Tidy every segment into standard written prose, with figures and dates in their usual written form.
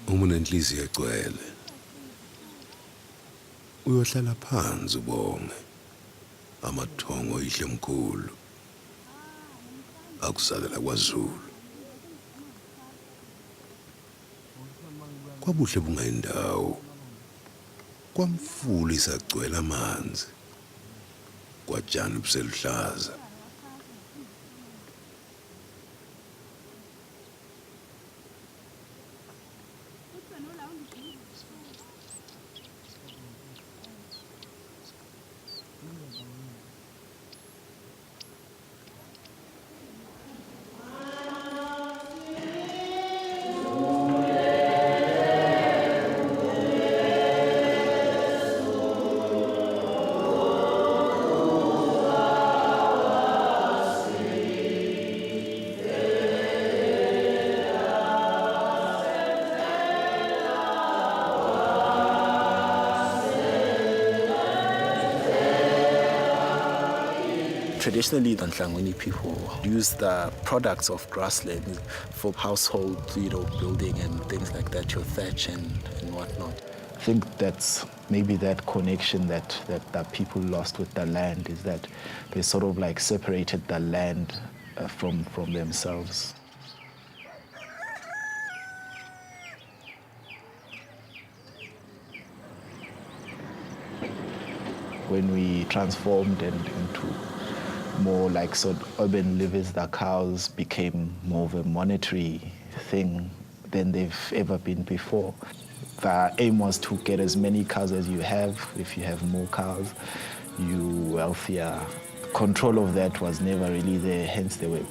Uma unenhliziyo egcwele uyohlala phansi ubonge amathongo ihle mkhulu akusalela kwaZulu. Kwabuhle bungayindawo kwamfula isagcwela amanzi kwatshani buseluhlaza. Traditionally, the Nhlangwini people use the products of grasslands for household, building and things like that, your thatch and whatnot. I think that's maybe that connection that people lost with the land is that they sort of like separated the land from themselves. When we transformed into more like sort of urban livers, the cows became more of a monetary thing than they've ever been before. The aim was to get as many cows as you have. If you have more cows, you're wealthier. Control of that was never really there, hence they were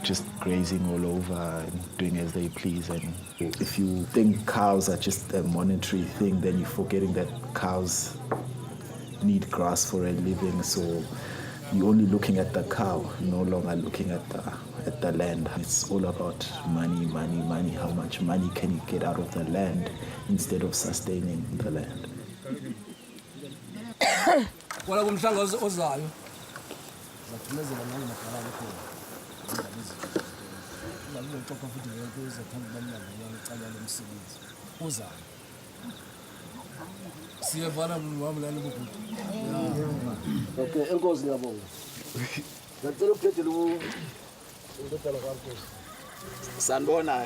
just grazing all over and doing as they please. And if you think cows are just a monetary thing, then you're forgetting that cows need grass for a living, so you're only looking at the cow, no longer looking at the land. It's all about money, money, money. How much money can you get out of the land instead of sustaining the land? Okay, enkosi ngiyabonga. Ngicela ukujejela udokotela kaNkosi. Sanibona.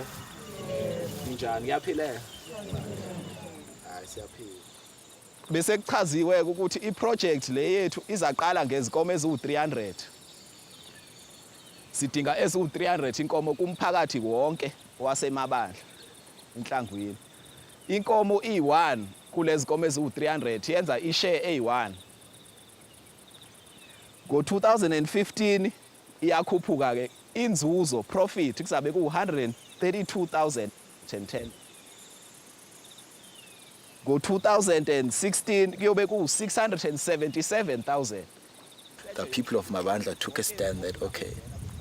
Njani yaphila? Hayi siyaphila. Bese kuchaziwe ukuthi iproject le yethu izaqala ngezinkomo eziwu300. Sidinga eziwu300 inkomo kumphakathi wonke waseMabandla inhlangwini. Inkomo i1 kulezi nkomo eziwu300 yenza ishare eyi1. Ngo-2015 iyakhuphuka ke inzuzo profit kuzabe ku132,010. Ngo-2016 kuyobe ku677,000. The people of Mabandla took a stand that okay,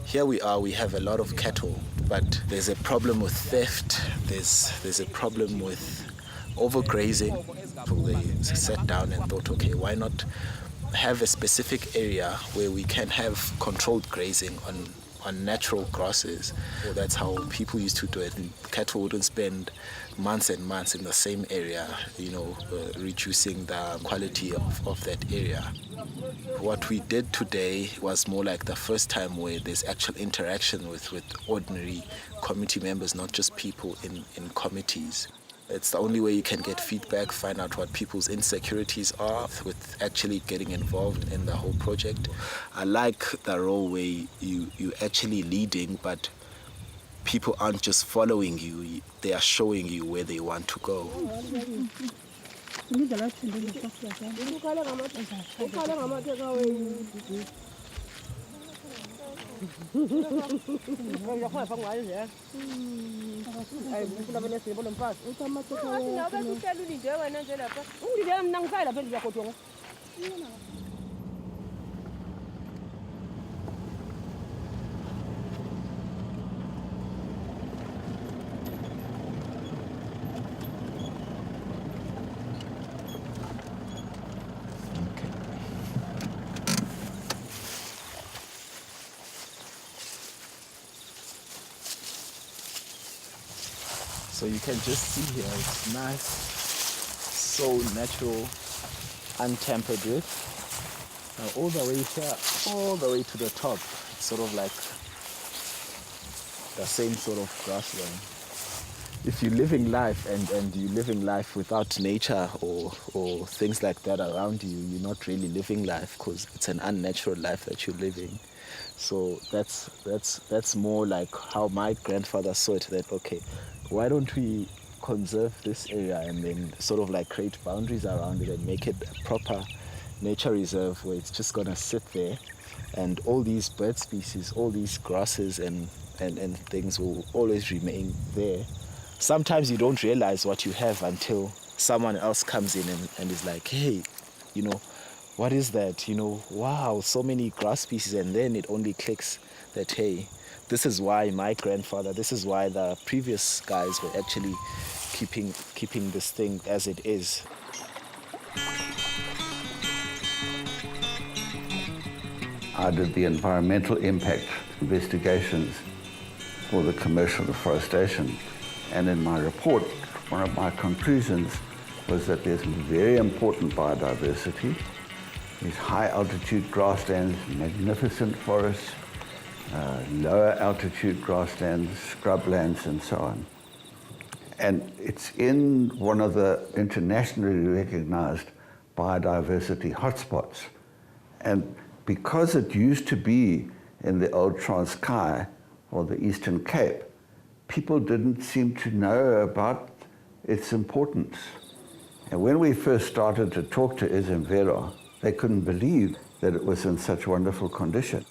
here we are, we have a lot of cattle, but there's a problem with theft, there's a problem with overgrazing. So they sat down and thought, okay, why not have a specific area where we can have controlled grazing on natural grasses. So that's how people used to do it. And cattle wouldn't spend months and months in the same area, reducing the quality of that area. What we did today was more like the first time where there's actual interaction with ordinary committee members, not just people in committees. It's the only way you can get feedback, find out what people's insecurities are with actually getting involved in the whole project. I like the role where you actually leading, but people aren't just following you, they are showing you where they want to go. So you can just see here, it's nice, so natural, untampered with. Now all the way here, all the way to the top, it's sort of like the same sort of grassland. If you're living life and you're living life without nature or things like that around you, you're not really living life because it's an unnatural life that you're living. So that's more like how my grandfather saw it, that okay, why don't we conserve this area and then sort of like create boundaries around it and make it a proper nature reserve where it's just gonna sit there and all these bird species, all these grasses and things will always remain there. Sometimes you don't realize what you have until someone else comes in and is like, hey, you know, what is that? You know, wow, so many grass species. And then it only clicks that, hey, this is why my grandfather, this is why the previous guys were actually keeping this thing as it is. I did the environmental impact investigations for the commercial deforestation. And in my report, one of my conclusions was that there's very important biodiversity. These high altitude grasslands, magnificent forests, lower altitude grasslands, scrublands, and so on. And it's in one of the internationally recognized biodiversity hotspots. And because it used to be in the old Transkei or the Eastern Cape, people didn't seem to know about its importance. And when we first started to talk to Izimvelo, they couldn't believe that it was in such wonderful condition.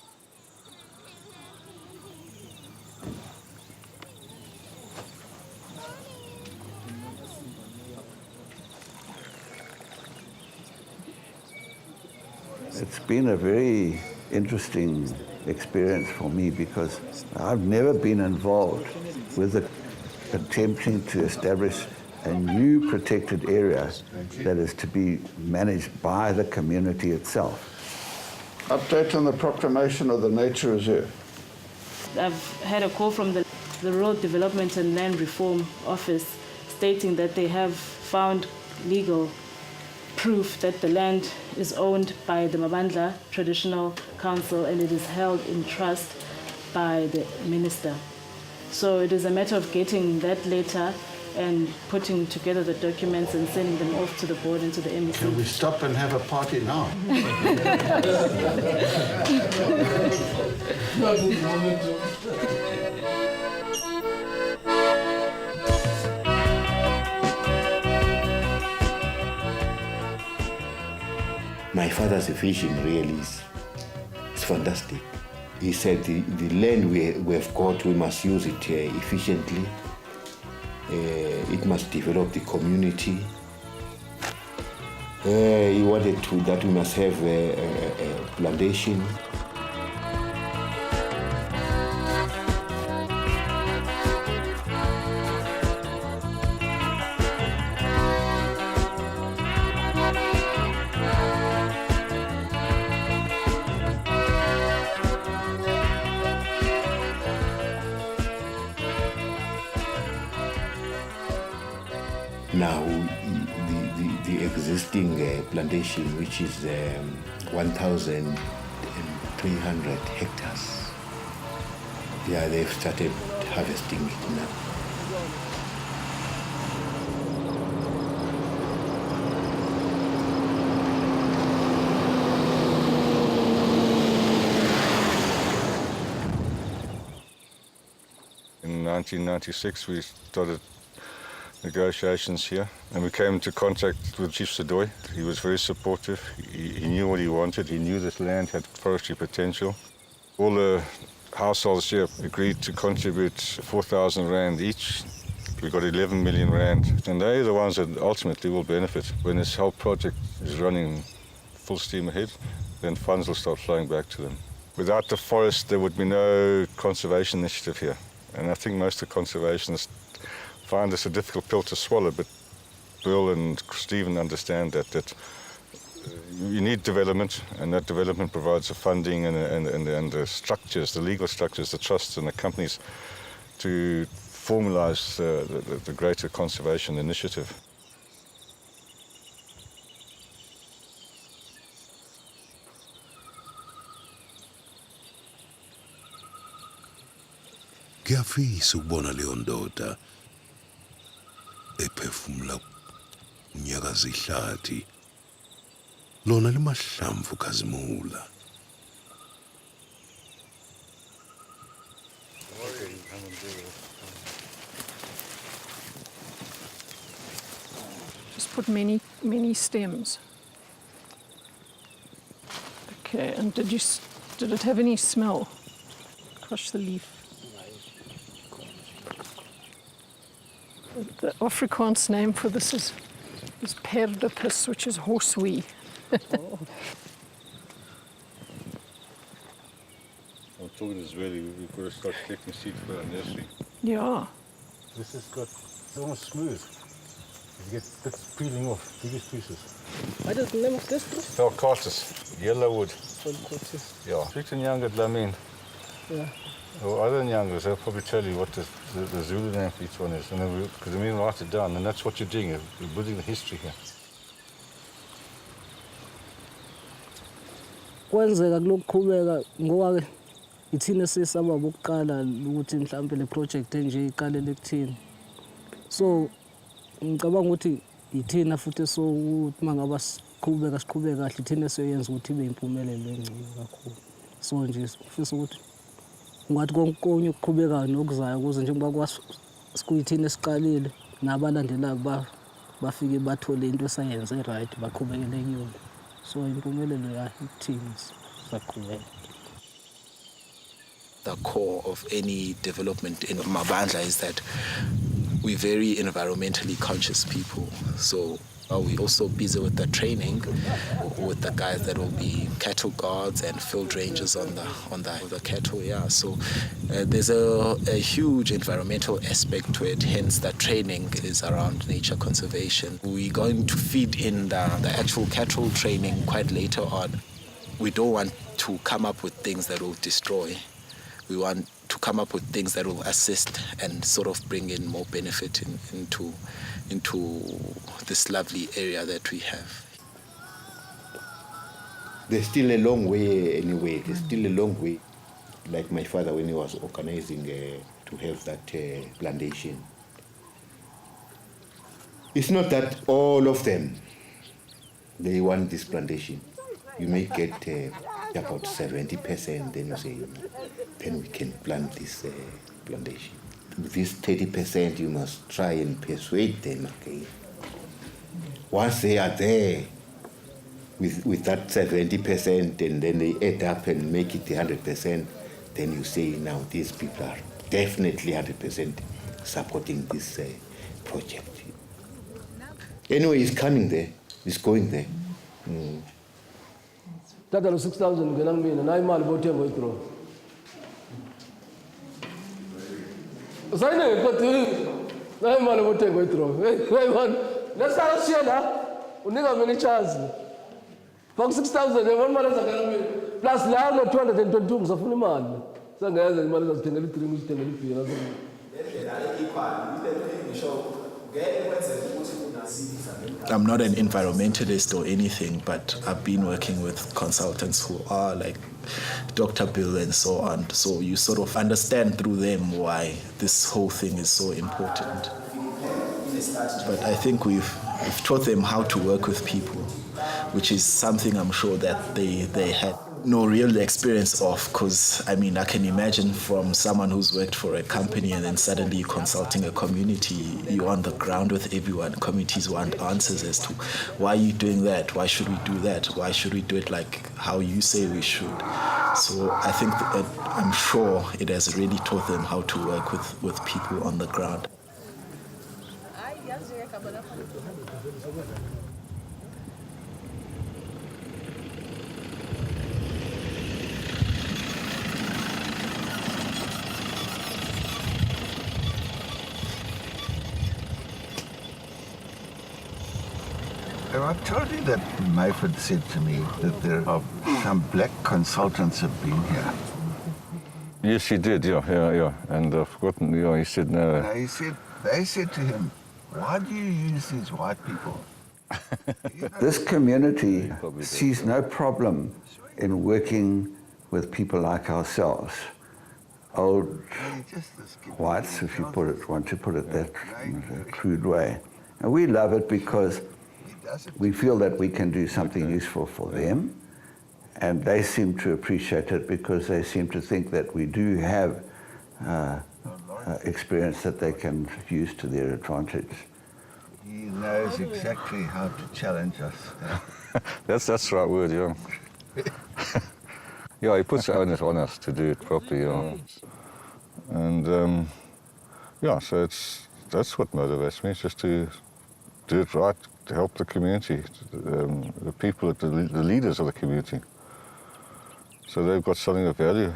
It's been a very interesting experience for me because I've never been involved with attempting to establish a new protected area that is to be managed by the community itself. Update on the proclamation of the Nature Reserve. I've had a call from the Rural Development and Land Reform Office stating that they have found legal proof that the land is owned by the Mabandla Traditional Council and it is held in trust by the minister. So it is a matter of getting that letter and putting together the documents and sending them off to the board and to the MEC. Can we stop and have a party now? My father's vision really is fantastic. He said the land we have got, we must use it efficiently. It must develop the community. He wanted that we must have a plantation. Now, the existing plantation, which is 1,300 hectares, yeah, they've started harvesting it now. In 1996, we started negotiations here, and we came into contact with Chief Sadoy. He was very supportive. He knew what he wanted. He knew this land had forestry potential. All the households here agreed to contribute 4,000 rand each. We got 11 million rand, and they're the ones that ultimately will benefit. When this whole project is running full steam ahead, then funds will start flowing back to them. Without the forest, there would be no conservation initiative here. And I think most of the conservationists find this a difficult pill to swallow, but Bill and Stephen understand that you need development, and that development provides the funding and the structures, the legal structures, the trusts and the companies to formalize the greater conservation initiative. Kuyafisa ukubona leyo ndoda ephefumula unyakaza ihlathi lona limahlamvu khazimula. Just put many stems. Okay, and did it have any smell? Crush the leaf. The Afrikaans name for this is perdipus, which is horsewee. I'm talking to Zweli, we've got to start collecting seeds for our nursery. Yeah. This has got, it's almost smooth. You get bits peeling off, biggest pieces. What is the name of this? Felcatus, yellow wood. Yeah. Speak to Nyanga Dlamini. Yeah. Or other Nyangas, they'll probably tell you what the Zulu name for each one is. And then because we write it down, and that's what you're doing, you're building the history here. Kwenzeka kulokuqhubeka ngoba ithina sesaba bokuqala ukuthi mhlawumbe le project enje iqalele kuthini. So ngicabanga ukuthi ithina futhi so ukuthi mangaba siqhubeka kahle ithina siyenza ukuthi ibe impumelelo engcono kakhulu. So nje sifisa ukuthi ngathi konke ukuqhubeka nokuzayo ukuze njengoba sikuyithina esiqalile nabalandelayo bafike bathole into esayenze right baqhubekele kuyona. So impumelelo yathina saqhubeka. The core of any development in Mabandla is that we're very environmentally conscious people. So we're also busy with the training with the guys that will be cattle guards and field rangers on the cattle. Yeah. So there's a huge environmental aspect to it. Hence, the training is around nature conservation. We're going to feed in the actual cattle training quite later on. We don't want to come up with things that will destroy. We want to come up with things that will assist and sort of bring in more benefit into this lovely area that we have. There's still a long way anyway. There's still a long way. Like my father when he was organizing to have that plantation. It's not that all of them, they want this plantation. You may get about 70%, then you say, then we can plant this plantation. With this 30%, you must try and persuade them, okay? Once they are there with that 70%, and then they add up and make it 100%, then you say, now these people are definitely 100% supporting this project. Anyway, it's coming there. It's going there. Tata lo 6,000 ngena mina na imali bothenga i-drone. Usayine ngekhothi na imali bothenga i-drone. Hey man, lesala siya unika mina chance. Fak 6,000 yabona imali ezakela mina. Plus la no 222 ngizafuna imali. Sangeza imali ezazithengela i-drone uzithengela ibhiya nazo. I'm not an environmentalist or anything, but I've been working with consultants who are like Dr. Bill and so on. So you sort of understand through them why this whole thing is so important. But I think we've taught them how to work with people, which is something I'm sure that they had no real experience of, because I mean I can imagine from someone who's worked for a company and then suddenly consulting a community, you're on the ground with everyone. Communities want answers as to why are you doing that, why should we do that, why should we do it like how you say we should. So I think I'm sure it has really taught them how to work with people on the ground. I told you that Mayford said to me that there are some black consultants have been here. Yes, he did, yeah. And I've forgotten, he said no. No, they said to him, why do you use these white people? This community sees no problem in working with people like ourselves. Old whites, if you want to put it that in a crude way. And we love it because we feel that we can do something useful for them, and they seem to appreciate it because they seem to think that we do have experience that they can use to their advantage. He knows exactly how to challenge us. That's the right word, yeah. Yeah, he puts the onus on us to do it properly, yeah. And so that's what motivates me, just to do it right, to help the community, the people, the leaders of the community. So they've got something of value.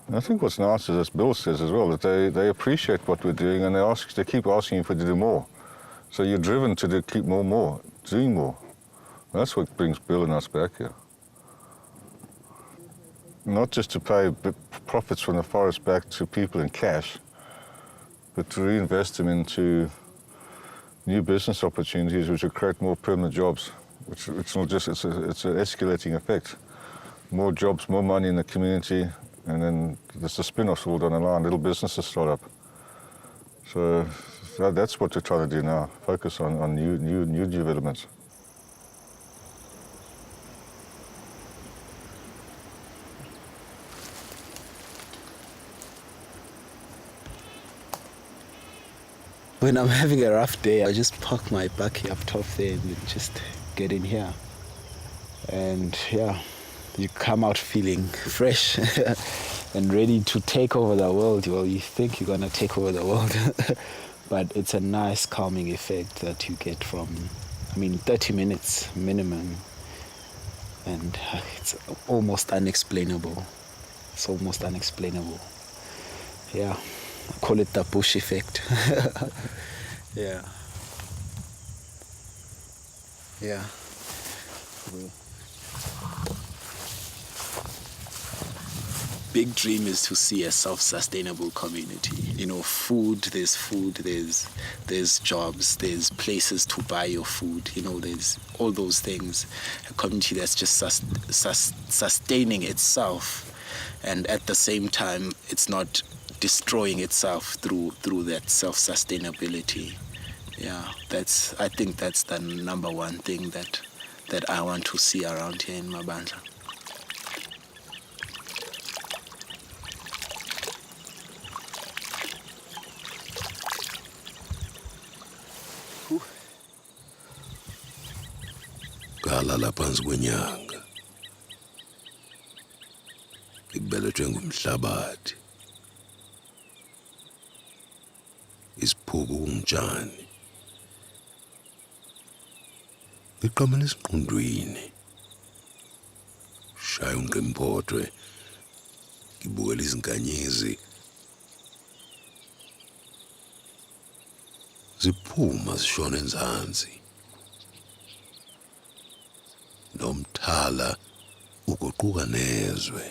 And I think what's nice is, as Bill says as well, that they appreciate what we're doing, and they keep asking if we do more. So you're driven to keep doing more. That's what brings Bill and us back here. Not just to pay profits from the forest back to people in cash, but to reinvest them into new business opportunities which will create more permanent jobs. It's an escalating effect. More jobs, more money in the community, and then there's the spin-offs all down the line, little businesses start up. So that's what we're trying to do now, focus on new developments. When I'm having a rough day, I just park my bakkie up top there and just get in here. And yeah, you come out feeling fresh and ready to take over the world. Well, you think you're gonna take over the world, but it's a nice calming effect that you get from, 30 minutes minimum. And it's almost unexplainable. It's almost unexplainable. Yeah, I call it the bush effect. Yeah. Yeah. Big dream is to see a self-sustainable community. There's jobs, there's places to buy your food, there's all those things. A community that's just sustaining itself, and at the same time, it's not destroying itself through that self-sustainability. Yeah, I think that's the number one thing that I want to see around here in Mabandla. Ngalala phansi kwenyanga, ngibelethwe ngumhlabathi. Isiphuku Kungutshani, ngiqamela esiqondweni, shaya unqimpothwe, ngibukela izinkanyezi ziphuma zishona enzansi, nomthala uguquka nezwe.